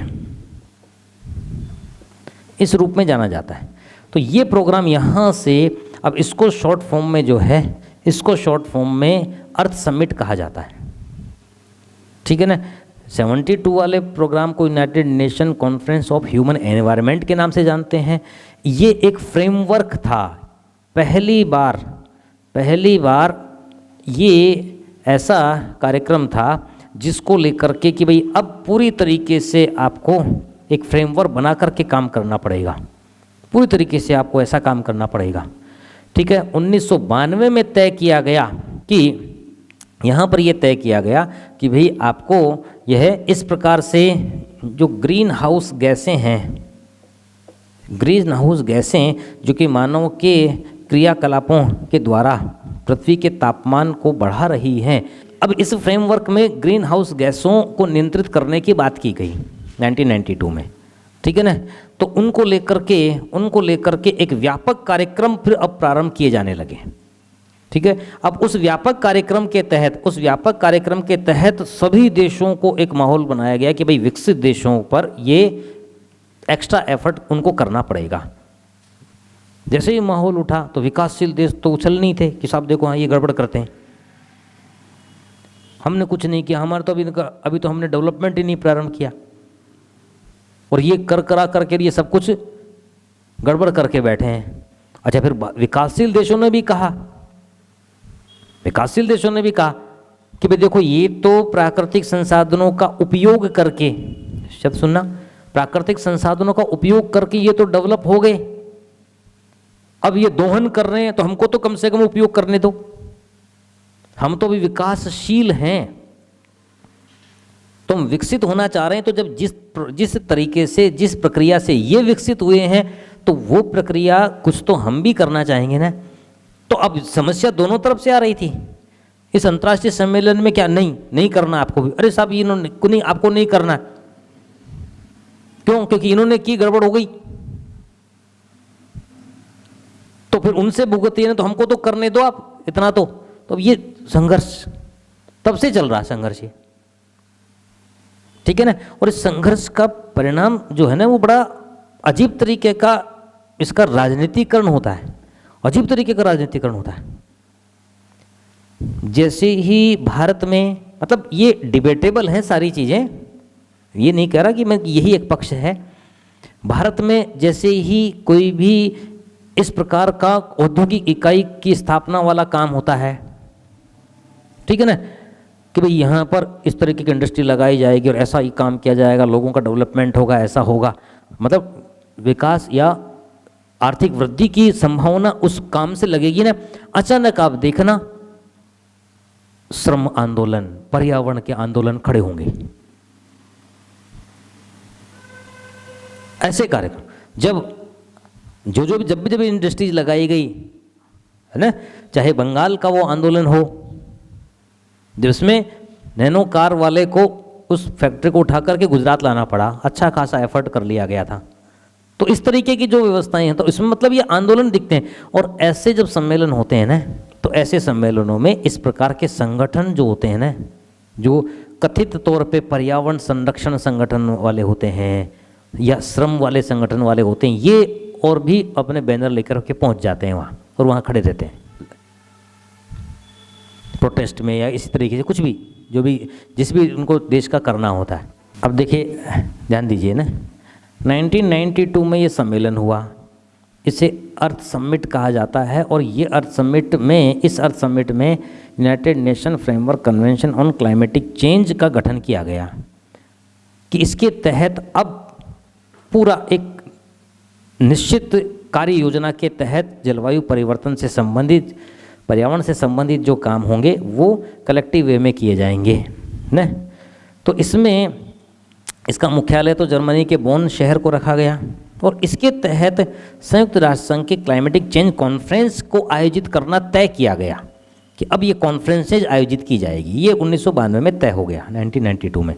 S1: इस रूप में जाना जाता है। तो ये प्रोग्राम यहाँ से, अब इसको शॉर्ट फॉर्म में जो है, इसको शॉर्ट फॉर्म में अर्थ समिट कहा जाता है, ठीक है ना। 72 वाले प्रोग्राम को United nation conference of human environment के नाम से जानते हैं। ये एक फ्रेमवर्क था, पहली बार ये ऐसा कार्यक्रम था जिसको लेकर के कि भाई अब पूरी तरीके से आपको एक फ्रेमवर्क बना करके काम करना पड़ेगा, पूरी तरीके से आपको ऐसा काम करना पड़ेगा, ठीक है। 1992 में तय किया गया कि यहाँ पर यह तय किया गया कि भाई आपको यह इस प्रकार से जो ग्रीन हाउस गैसें हैं, ग्रीन हाउस गैसें जो कि मानव के क्रियाकलापों के द्वारा पृथ्वी के तापमान को बढ़ा रही हैं, अब इस फ्रेमवर्क में ग्रीन हाउस गैसों को नियंत्रित करने की बात की गई 1992 में, ठीक है ना। तो उनको लेकर के एक व्यापक कार्यक्रम फिर अब प्रारंभ किए जाने लगे, ठीक है। अब उस व्यापक कार्यक्रम के तहत सभी देशों को एक माहौल बनाया गया कि भाई विकसित देशों पर ये एक्स्ट्रा एफर्ट उनको करना पड़ेगा। जैसे ही माहौल उठा तो विकासशील देश तो उछल नहीं थे कि साहब देखो हाँ ये गड़बड़ करते हैं, हमने कुछ नहीं किया, हमारा तो अभी तो हमने डेवलपमेंट ही नहीं प्रारंभ किया, और ये करा करके ये सब कुछ गड़बड़ करके बैठे हैं। अच्छा, फिर विकासशील देशों ने भी कहा कि भाई देखो ये तो प्राकृतिक संसाधनों का उपयोग करके, शब्द सुनना, प्राकृतिक संसाधनों का उपयोग करके ये तो डेवलप हो गए, अब ये दोहन कर रहे हैं तो हमको तो कम से कम उपयोग करने दो, हम तो भी विकासशील हैं। तो हम विकसित होना चाह रहे हैं, तो जब जिस तरीके से, जिस प्रक्रिया से ये विकसित हुए हैं, तो वो प्रक्रिया कुछ तो हम भी करना चाहेंगे ना। तो अब समस्या दोनों तरफ से आ रही थी इस अंतर्राष्ट्रीय सम्मेलन में, क्या नहीं करना आपको भी, अरे साहब इन्होंने नहीं, आपको नहीं करना, क्यों? क्योंकि इन्होंने की गड़बड़ हो गई, तो फिर उनसे भुगतिए ना, तो हमको तो करने दो आप इतना तो अब ये संघर्ष तब से चल रहा है, संघर्ष ये, ठीक है ना। और इस संघर्ष का परिणाम जो है ना वो बड़ा अजीब तरीके का इसका राजनीतिकरण होता है, अजीब तरीके का राजनीतिकरण होता है। जैसे ही भारत में, मतलब ये डिबेटेबल है सारी चीज़ें, ये नहीं कह रहा कि मैं यही एक पक्ष है, भारत में जैसे ही कोई भी इस प्रकार का औद्योगिक इकाई की स्थापना वाला काम होता है, ठीक है ना, कि भाई यहाँ पर इस तरीके की इंडस्ट्री लगाई जाएगी और ऐसा ही काम किया जाएगा, लोगों का डेवलपमेंट होगा, ऐसा होगा, मतलब विकास या आर्थिक वृद्धि की संभावना उस काम से लगेगी ना। अचानक आप देखना श्रम आंदोलन, पर्यावरण के आंदोलन खड़े होंगे, ऐसे कार्यक्रम जब भी इंडस्ट्रीज लगाई गई है ना, चाहे बंगाल का वो आंदोलन हो जिसमें नैनो कार वाले को उस फैक्ट्री को उठा करके गुजरात लाना पड़ा, अच्छा खासा एफर्ट कर लिया गया था। तो इस तरीके की जो व्यवस्थाएं हैं, तो इसमें मतलब ये आंदोलन दिखते हैं। और ऐसे जब सम्मेलन होते हैं ना, तो ऐसे सम्मेलनों में इस प्रकार के संगठन जो होते हैं ना, जो कथित तौर पे पर्यावरण संरक्षण संगठन वाले होते हैं या श्रम वाले संगठन वाले होते हैं, ये और भी अपने बैनर लेकर के पहुंच जाते हैं वहाँ और वहाँ खड़े रहते हैं प्रोटेस्ट में या इसी तरीके से कुछ भी, जो भी जिस भी उनको देश का करना होता है। अब देखिए, ध्यान दीजिए ना, 1992 में ये सम्मेलन हुआ, इसे अर्थ समिट कहा जाता है। और ये अर्थ समिट में, इस अर्थ समिट में United nation framework convention on climatic change का गठन किया गया कि इसके तहत अब पूरा एक निश्चित कार्य योजना के तहत जलवायु परिवर्तन से संबंधित, पर्यावरण से संबंधित जो काम होंगे वो कलेक्टिव वे में किए जाएंगे न। तो इसमें इसका मुख्यालय तो जर्मनी के बोन शहर को रखा गया और इसके तहत संयुक्त राष्ट्र संघ के क्लाइमेटिक चेंज कॉन्फ्रेंस को आयोजित करना तय किया गया कि अब ये कॉन्फ्रेंसेज आयोजित की जाएगी। ये 1992 में तय हो गया, 1992 में,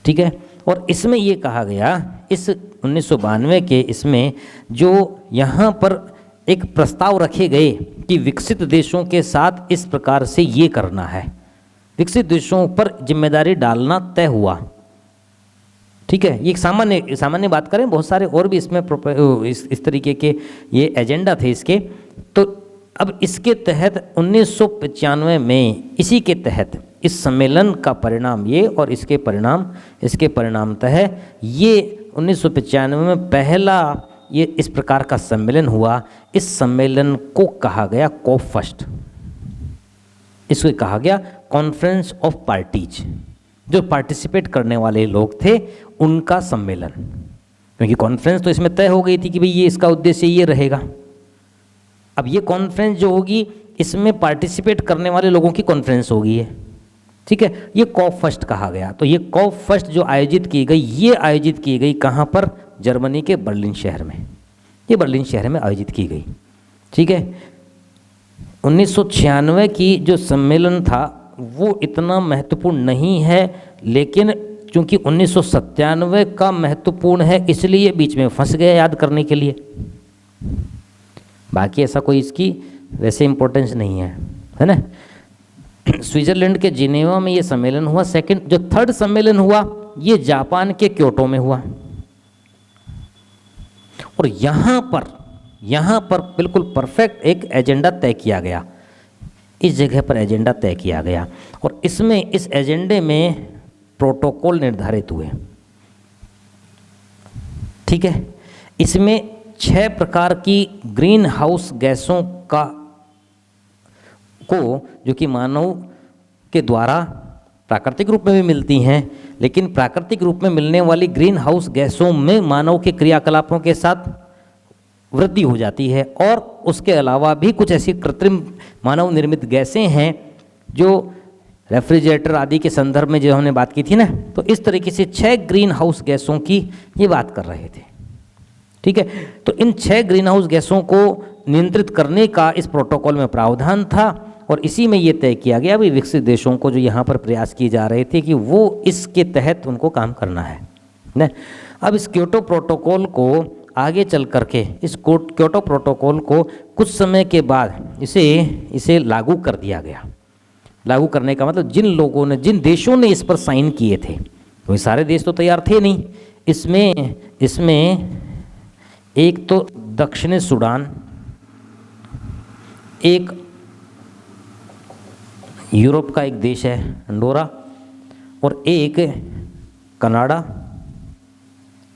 S1: ठीक है। और इसमें ये कहा गया, इस 1992 के इसमें जो यहाँ पर एक प्रस्ताव रखे गए कि विकसित देशों के साथ इस प्रकार से ये करना है, विकसित देशों पर जिम्मेदारी डालना तय हुआ, ठीक है। ये एक सामान्य बात करें, बहुत सारे और भी इसमें इस तरीके के ये एजेंडा थे इसके। तो अब इसके तहत 1995 में इसी के तहत इस सम्मेलन का परिणाम ये और इसके परिणामतः ये 1995 में पहला ये इस प्रकार का सम्मेलन हुआ। इस सम्मेलन को कहा गया कॉप फर्स्ट, इसको कहा गया कॉन्फ्रेंस ऑफ पार्टीज, जो पार्टिसिपेट करने वाले लोग थे उनका सम्मेलन, क्योंकि कॉन्फ्रेंस तो इसमें तय हो गई थी कि भाई ये इसका उद्देश्य ये रहेगा। अब ये कॉन्फ्रेंस जो होगी इसमें पार्टिसिपेट करने वाले लोगों की कॉन्फ्रेंस होगी है, ठीक है। ये कॉप फर्स्ट कहा गया। तो ये कॉप फर्स्ट जो आयोजित की गई, ये आयोजित की गई कहाँ पर? जर्मनी के बर्लिन शहर में। ये बर्लिन शहर में आयोजित की गई, ठीक है। 1996 की जो सम्मेलन था वो इतना महत्वपूर्ण नहीं है, लेकिन क्योंकि 1997 का महत्वपूर्ण है इसलिए बीच में फंस गया याद करने के लिए। बाकी ऐसा कोई इसकी वैसे इम्पोर्टेंस नहीं है ना। स्विट्जरलैंड के जिनेवा में ये सम्मेलन हुआ। जो थर्ड सम्मेलन हुआ ये जापान के क्योटो में हुआ। और यहाँ पर बिल्कुल परफेक्ट एक एजेंडा तय किया गया, इस जगह पर एजेंडा तय किया गया। और इसमें इस एजेंडे में प्रोटोकॉल निर्धारित हुए, ठीक है। इसमें 6 प्रकार की ग्रीन हाउस गैसों को जो कि मानव के द्वारा प्राकृतिक रूप में भी मिलती हैं, लेकिन प्राकृतिक रूप में मिलने वाली ग्रीन हाउस गैसों में मानव के क्रियाकलापों के साथ वृद्धि हो जाती है। और उसके अलावा भी कुछ ऐसी कृत्रिम मानव निर्मित गैसें हैं जो रेफ्रिजरेटर आदि के संदर्भ में जो हमने बात की थी ना, तो इस तरीके से 6 ग्रीन हाउस गैसों की ये बात कर रहे थे, ठीक है। तो इन 6 ग्रीन हाउस गैसों को नियंत्रित करने का इस प्रोटोकॉल में प्रावधान था। और इसी में ये तय किया गया भी विकसित देशों को जो यहाँ पर प्रयास किए जा रहे थे कि वो इसके तहत उनको काम करना है ना। अब इस क्योटो प्रोटोकॉल को आगे चल करके, इस क्योटो प्रोटोकॉल को कुछ समय के बाद इसे लागू कर दिया गया। लागू करने का मतलब जिन देशों ने इस पर साइन किए थे, तो सारे देश तो तैयार थे नहीं। इसमें एक तो दक्षिणी सूडान, एक यूरोप का एक देश है अंडोरा, और एक कनाडा,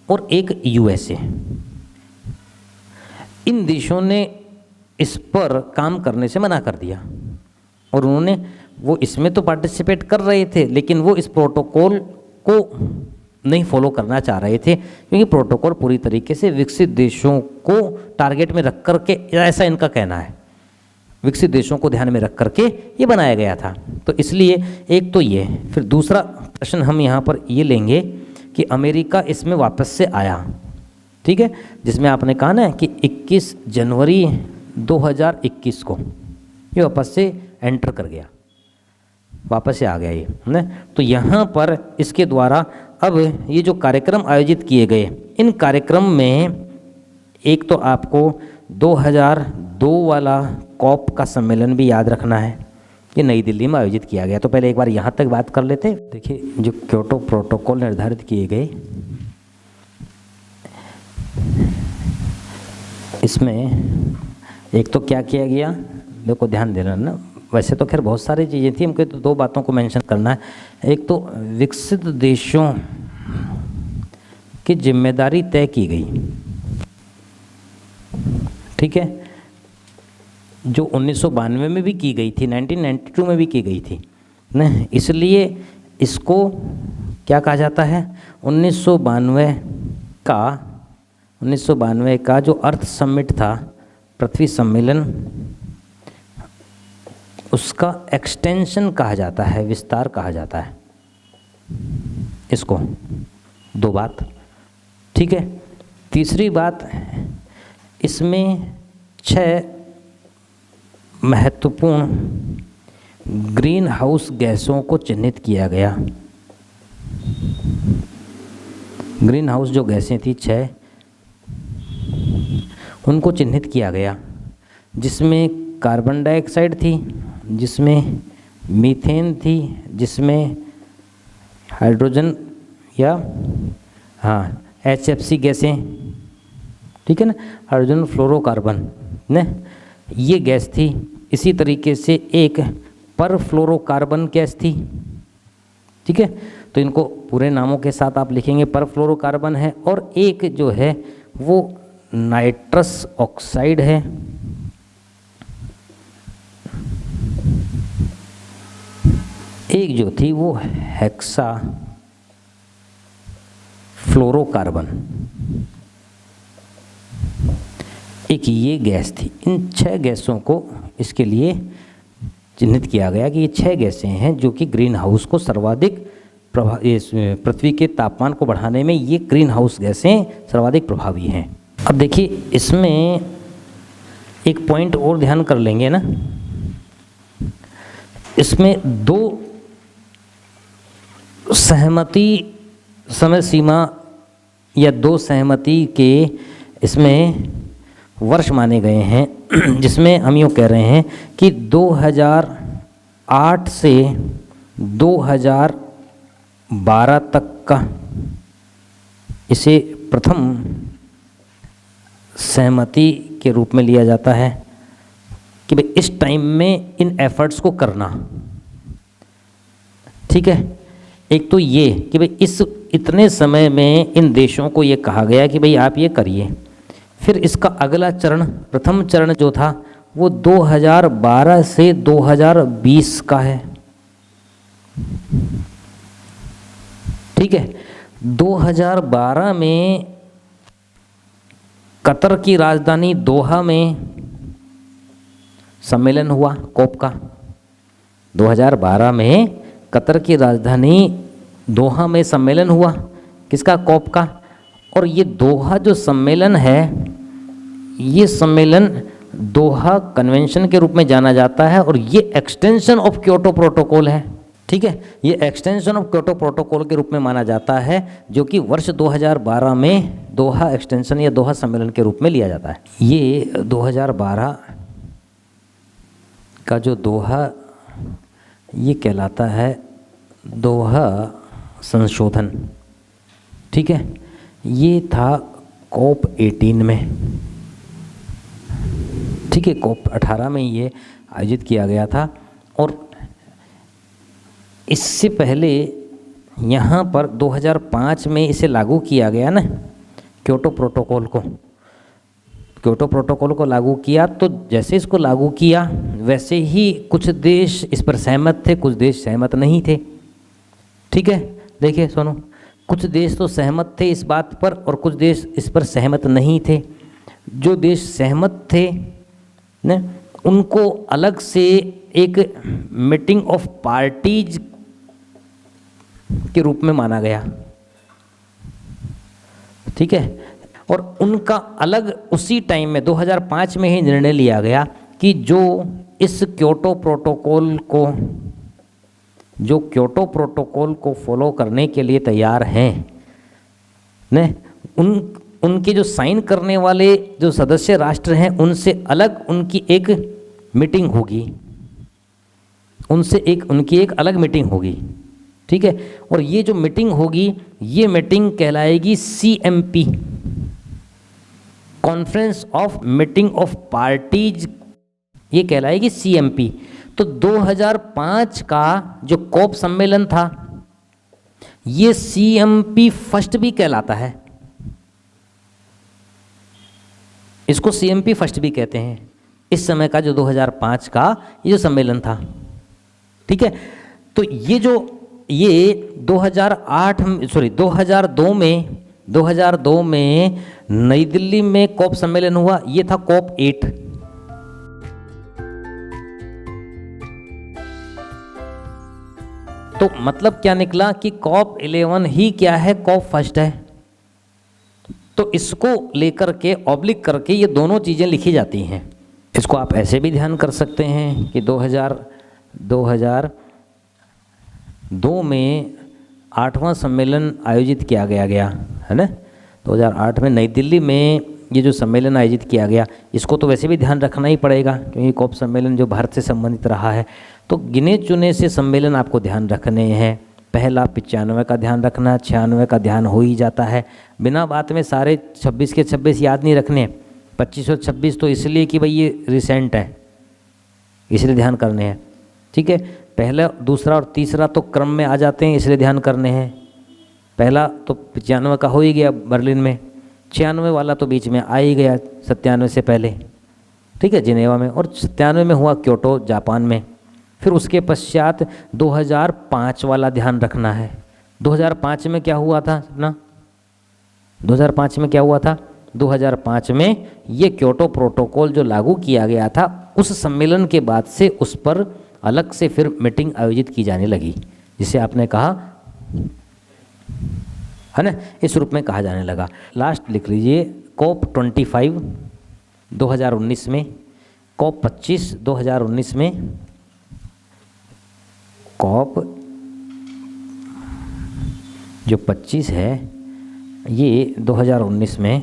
S1: और एक यूएसए। इन देशों ने इस पर काम करने से मना कर दिया और उन्होंने वो इसमें तो पार्टिसिपेट कर रहे थे, लेकिन वो इस प्रोटोकॉल को नहीं फॉलो करना चाह रहे थे, क्योंकि प्रोटोकॉल पूरी तरीके से विकसित देशों को टारगेट में रख करके, ऐसा इनका कहना है, विकसित देशों को ध्यान में रख करके ये बनाया गया था। तो इसलिए एक तो ये, फिर दूसरा प्रश्न हम यहाँ पर ये लेंगे कि अमेरिका इसमें वापस से आया, ठीक है, जिसमें आपने कहा ना कि 21 जनवरी 2021 को ये वापस से एंटर कर गया, वापस से आ गया ये ना। तो यहाँ पर इसके द्वारा अब ये जो कार्यक्रम आयोजित किए गए, इन कार्यक्रम में एक तो आपको 2002 वाला कॉप का सम्मेलन भी याद रखना है, ये नई दिल्ली में आयोजित किया गया। तो पहले एक बार यहाँ तक बात कर लेते। देखिए, जो क्योटो प्रोटोकॉल निर्धारित किए गए, इसमें एक तो क्या किया गया, देखो ध्यान देना ना, वैसे तो खैर बहुत सारी चीज़ें थी, हमको तो 2 बातों को मेंशन करना है। एक तो विकसित देशों की जिम्मेदारी तय की गई, ठीक है, जो 1992 में भी की गई थी, 1992 में भी की गई थी न, इसलिए इसको क्या कहा जाता है, 1992 का जो अर्थ समिट था, पृथ्वी सम्मेलन, उसका एक्सटेंशन कहा जाता है, विस्तार कहा जाता है इसको। दो बात, ठीक है। तीसरी बात, इसमें 6 महत्वपूर्ण ग्रीन हाउस गैसों को चिन्हित किया गया। ग्रीन हाउस जो गैसें थी 6, उनको चिन्हित किया गया, जिसमें कार्बन डाइऑक्साइड थी, जिसमें मीथेन थी, जिसमें हाइड्रोजन या HFC गैसें, ठीक है ना, हाइड्रोजन फ्लोरोकार्बन ने, ये गैस थी। इसी तरीके से एक परफ्लोरोकार्बन गैस थी, ठीक है। तो इनको पूरे नामों के साथ आप लिखेंगे, परफ्लोरोकार्बन है। और एक जो है वो नाइट्रस ऑक्साइड है, एक जो थी वो हेक्सा फ्लोरोकार्बन, एक ये गैस थी। इन 6 गैसों को इसके लिए चिन्हित किया गया कि ये 6 गैसें हैं जो कि ग्रीन हाउस को सर्वाधिक पृथ्वी के तापमान को बढ़ाने में ये ग्रीन हाउस गैसें सर्वाधिक प्रभावी हैं। अब देखिए, इसमें एक पॉइंट और ध्यान कर लेंगे ना, इसमें 2 सहमति समय सीमा या 2 सहमति के इसमें वर्ष माने गए हैं, जिसमें हम यूँ कह रहे हैं कि 2008 से 2012 तक का इसे प्रथम सहमति के रूप में लिया जाता है कि भाई इस टाइम में इन एफर्ट्स को करना, ठीक है। एक तो ये कि भाई इस इतने समय में इन देशों को ये कहा गया कि भाई आप ये करिए। फिर इसका अगला चरण, प्रथम चरण जो था वो 2012 से 2020 का है, ठीक है। 2012 में कतर की राजधानी दोहा में सम्मेलन हुआ कोप का। 2012 में कतर की राजधानी दोहा में सम्मेलन हुआ, किसका, कोप का। और ये दोहा जो सम्मेलन है, ये सम्मेलन दोहा कन्वेंशन के रूप में जाना जाता है, और ये एक्सटेंशन ऑफ क्योटो प्रोटोकॉल है, ठीक है। ये एक्सटेंशन ऑफ क्योटो प्रोटोकॉल के रूप में माना जाता है, जो कि वर्ष 2012 में दोहा एक्सटेंशन या दोहा सम्मेलन के रूप में लिया जाता है। ये 2012 का जो दोहा, ये कहलाता है दोहा संशोधन, ठीक है। ये था COP 18 में, ठीक है। COP 18 में ये आयोजित किया गया था। और इससे पहले यहाँ पर 2005 में इसे लागू किया गया ना, क्योटो प्रोटोकॉल को। क्योटो प्रोटोकॉल को लागू किया, तो जैसे इसको लागू किया वैसे ही कुछ देश इस पर सहमत थे, कुछ देश सहमत नहीं थे, ठीक है। देखिए सुनो, कुछ देश तो सहमत थे इस बात पर और कुछ देश इस पर सहमत नहीं थे। जो देश सहमत थे न, उनको अलग से एक मीटिंग ऑफ पार्टीज के रूप में माना गया, ठीक है। और उनका अलग उसी टाइम में 2005 में ही निर्णय लिया गया कि जो इस क्योटो प्रोटोकॉल को फॉलो करने के लिए तैयार हैं ने, उनके जो साइन करने वाले जो सदस्य राष्ट्र हैं, उनसे अलग उनकी एक मीटिंग होगी, उनकी एक अलग मीटिंग होगी, ठीक है। और ये जो मीटिंग होगी, ये मीटिंग कहलाएगी CMP, conference of meeting of parties, ये कहलाएगी CMP। तो 2005 का जो COP सम्मेलन था, ये CMP फर्स्ट भी कहलाता है, इसको CMP फर्स्ट भी कहते हैं, इस समय का जो 2005 का ये जो सम्मेलन था, ठीक है। तो ये 2002 में नई दिल्ली में कॉप सम्मेलन हुआ, ये था कॉप 8। तो मतलब क्या निकला कि कॉप 11 ही क्या है, कॉप फर्स्ट है। तो इसको लेकर के ऑब्लिक करके ये दोनों चीज़ें लिखी जाती हैं। इसको आप ऐसे भी ध्यान कर सकते हैं कि 2002 में 8वां सम्मेलन आयोजित किया गया है ना। 2008 में नई दिल्ली में ये जो सम्मेलन आयोजित किया गया, इसको तो वैसे भी ध्यान रखना ही पड़ेगा क्योंकि कॉप सम्मेलन जो भारत से संबंधित रहा है। तो गिने चुने से सम्मेलन आपको ध्यान रखने हैं। पहला 95 का ध्यान रखना, 96 का ध्यान हो ही जाता है, बिना बात में सारे 26 के 26 याद नहीं रखने। 25 और 26 तो इसलिए कि भाई ये रिसेंट है, इसलिए ध्यान करने हैं, ठीक है। पहला, दूसरा और तीसरा तो क्रम में आ जाते हैं, इसलिए ध्यान करने हैं। पहला तो 95 का हो ही गया बर्लिन में, 96 वाला तो बीच में आ ही गया 97 से पहले, ठीक है, जिनेवा में, और 97 में हुआ क्योटो जापान में। फिर उसके पश्चात 2005 वाला ध्यान रखना है। 2005 में क्या हुआ था ना, 2005 में क्या हुआ था, 2005 में ये क्योटो प्रोटोकॉल जो लागू किया गया था, उस सम्मेलन के बाद से उस पर अलग से फिर मीटिंग आयोजित की जाने लगी, जिसे आपने कहा है ना, इस रूप में कहा जाने लगा। लास्ट लिख लीजिए, कॉप 25 2019 में, कॉप 25 2019 में, कॉप जो 25 है ये 2019 में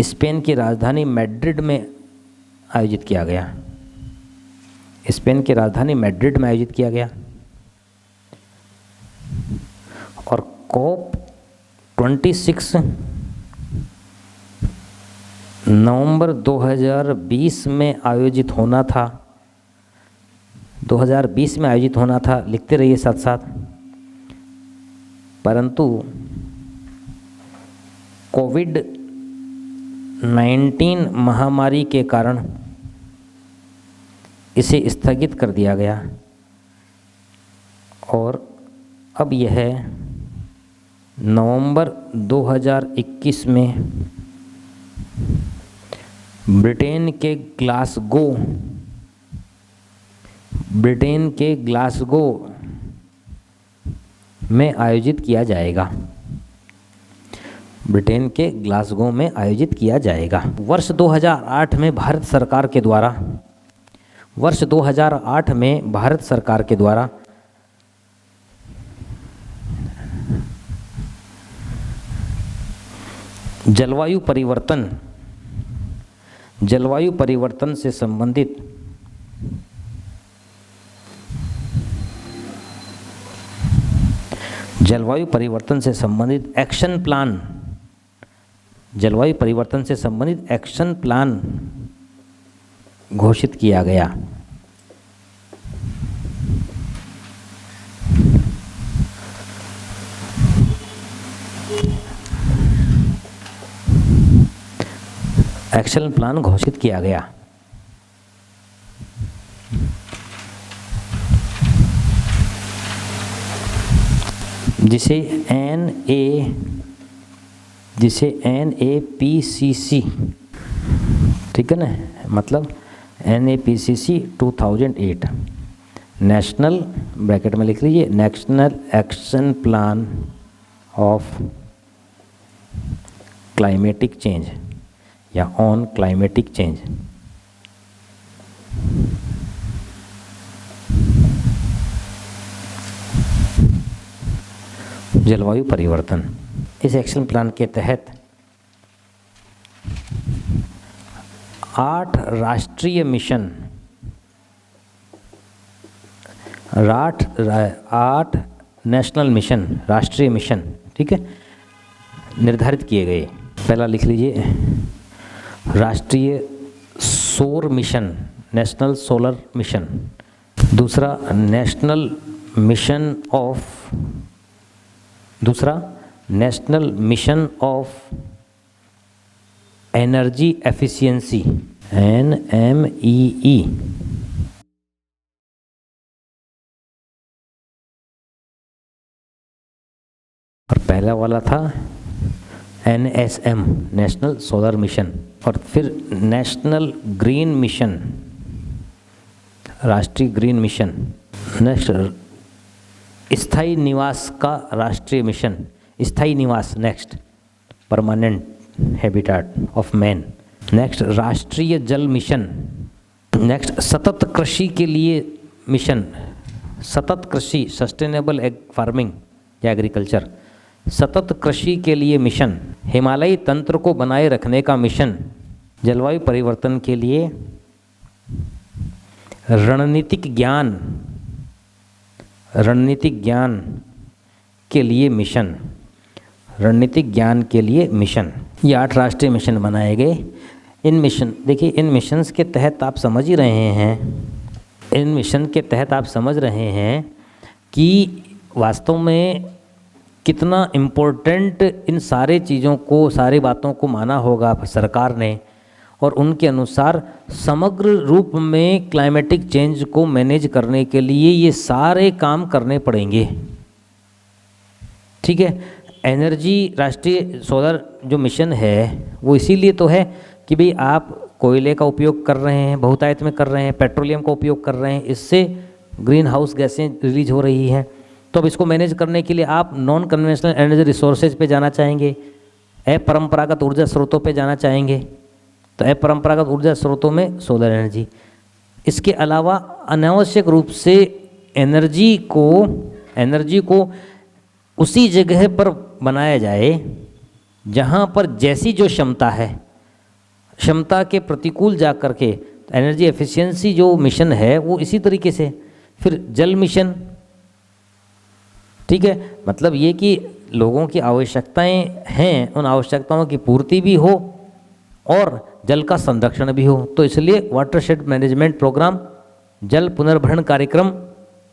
S1: स्पेन की राजधानी मैड्रिड में आयोजित किया गया। स्पेन की राजधानी मैड्रिड में आयोजित किया गया। और कॉप 26 नवंबर 2020 में आयोजित होना था, 2020 में आयोजित होना था, लिखते रहिए साथ साथ, परंतु कोविड-19 महामारी के कारण इसे स्थगित कर दिया गया और अब यह नवंबर 2021 में ब्रिटेन के ग्लासगो में आयोजित किया जाएगा। ब्रिटेन के ग्लासगो में आयोजित किया जाएगा। वर्ष 2008 में भारत सरकार के द्वारा जलवायु परिवर्तन से संबंधित एक्शन प्लान घोषित किया गया। एक्शन प्लान घोषित किया गया जिसे NAPCC, ठीक है ना, मतलब NAPCC 2008 नेशनल, ब्रैकेट में लिख लीजिए, national action plan of climatic change या ऑन क्लाइमेटिक चेंज। जलवायु परिवर्तन, इस एक्शन प्लान के तहत 8 राष्ट्रीय मिशन, 8 नेशनल मिशन, राष्ट्रीय मिशन, ठीक है, निर्धारित किए गए। पहला लिख लीजिए, राष्ट्रीय सौर मिशन, नेशनल सोलर मिशन। दूसरा national mission of energy efficiency, NMEE। और पहला वाला था NSM, नेशनल सोलर मिशन। और फिर नेशनल ग्रीन मिशन, राष्ट्रीय ग्रीन मिशन। नेक्स्ट स्थायी निवास का राष्ट्रीय मिशन, स्थायी निवास। Next permanent habitat of man. Next राष्ट्रीय जल मिशन। नेक्स्ट सतत कृषि के लिए मिशन, सतत कृषि, सस्टेनेबल एग फार्मिंग या एग्रीकल्चर, सतत कृषि के लिए मिशन। हिमालयी तंत्र को बनाए रखने का मिशन। जलवायु परिवर्तन के लिए रणनीतिक ज्ञान, रणनीतिक ज्ञान के लिए मिशन, रणनीतिक ज्ञान के लिए मिशन। ये 8 राष्ट्रीय मिशन बनाए गए। इन मिशन, देखिए इन मिशंस के तहत आप समझ ही रहे हैं, इन मिशन के तहत आप समझ रहे हैं कि वास्तव में कितना इम्पोर्टेंट इन सारे चीज़ों को, सारी बातों को माना होगा सरकार ने, और उनके अनुसार समग्र रूप में क्लाइमेटिक चेंज को मैनेज करने के लिए ये सारे काम करने पड़ेंगे। ठीक है। एनर्जी राष्ट्रीय सोलर जो मिशन है वो इसीलिए तो है कि भाई आप कोयले का उपयोग कर रहे हैं, बहुतायत में कर रहे हैं, पेट्रोलियम का उपयोग कर रहे हैं, इससे ग्रीन हाउस गैसें रिलीज हो रही हैं। तो अब इसको मैनेज करने के लिए आप नॉन कन्वेंशनल एनर्जी रिसोर्सेज पे जाना चाहेंगे, अपरंपरागत ऊर्जा स्रोतों पे जाना चाहेंगे। तो अपरंपरागत ऊर्जा स्रोतों में सोलर एनर्जी। इसके अलावा अनावश्यक रूप से एनर्जी को उसी जगह पर बनाया जाए जहाँ पर जैसी जो क्षमता है, क्षमता के प्रतिकूल जा कर के एनर्जी एफिशिएंसी जो मिशन है वो इसी तरीके से। फिर जल मिशन, ठीक है, मतलब ये कि लोगों की आवश्यकताएं हैं, उन आवश्यकताओं की पूर्ति भी हो और जल का संरक्षण भी हो। तो इसलिए वाटरशेड मैनेजमेंट प्रोग्राम, जल पुनर्भरण कार्यक्रम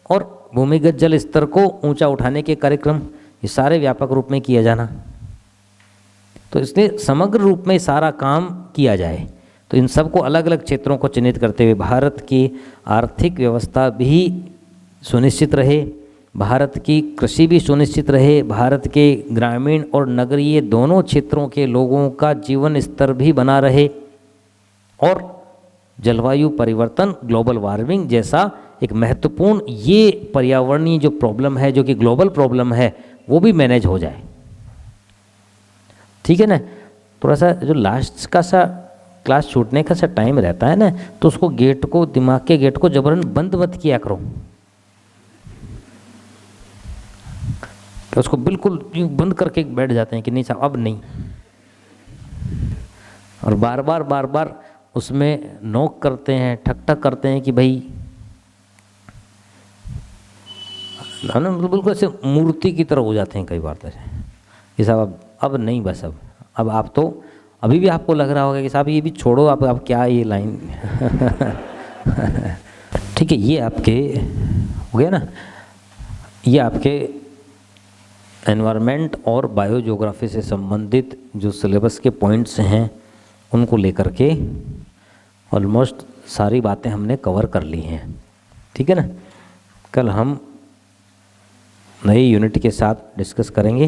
S1: और भूमिगत जल स्तर को ऊंचा उठाने के कार्यक्रम, ये सारे व्यापक रूप में किया जाना। तो इसलिए समग्र रूप में सारा काम किया जाए। तो इन सबको अलग अलग क्षेत्रों को चिन्हित करते हुए भारत की आर्थिक व्यवस्था भी सुनिश्चित रहे, भारत की कृषि भी सुनिश्चित रहे, भारत के ग्रामीण और नगरीय दोनों क्षेत्रों के लोगों का जीवन स्तर भी बना रहे, और जलवायु परिवर्तन, ग्लोबल वार्मिंग जैसा एक महत्वपूर्ण ये पर्यावरणीय जो प्रॉब्लम है, जो कि ग्लोबल प्रॉब्लम है, वो भी मैनेज हो जाए। ठीक है ना। थोड़ा सा जो लास्ट का सा क्लास छूटने का सा टाइम रहता है ना, तो उसको गेट को, दिमाग के गेट को जबरन बंद मत किया करो, तो उसको बिल्कुल बंद करके बैठ जाते हैं कि नहीं साहब अब नहीं, और बार बार उसमें नोक करते हैं, ठक ठक करते हैं कि भाई, बिल्कुल ऐसे मूर्ति की तरह हो जाते हैं कई बार। तो ये साहब अब नहीं, बस अब आप तो अभी भी आपको लग रहा होगा कि साहब ये भी छोड़ो, आप क्या ये लाइन ठीक है। ये आपके हो गया ना, ये आपके एनवायरनमेंट और बायोजियोग्राफी से संबंधित जो सिलेबस के पॉइंट्स हैं उनको लेकर के ऑलमोस्ट सारी बातें हमने कवर कर ली हैं। ठीक है ना। कल हम नई यूनिट के साथ डिस्कस करेंगे।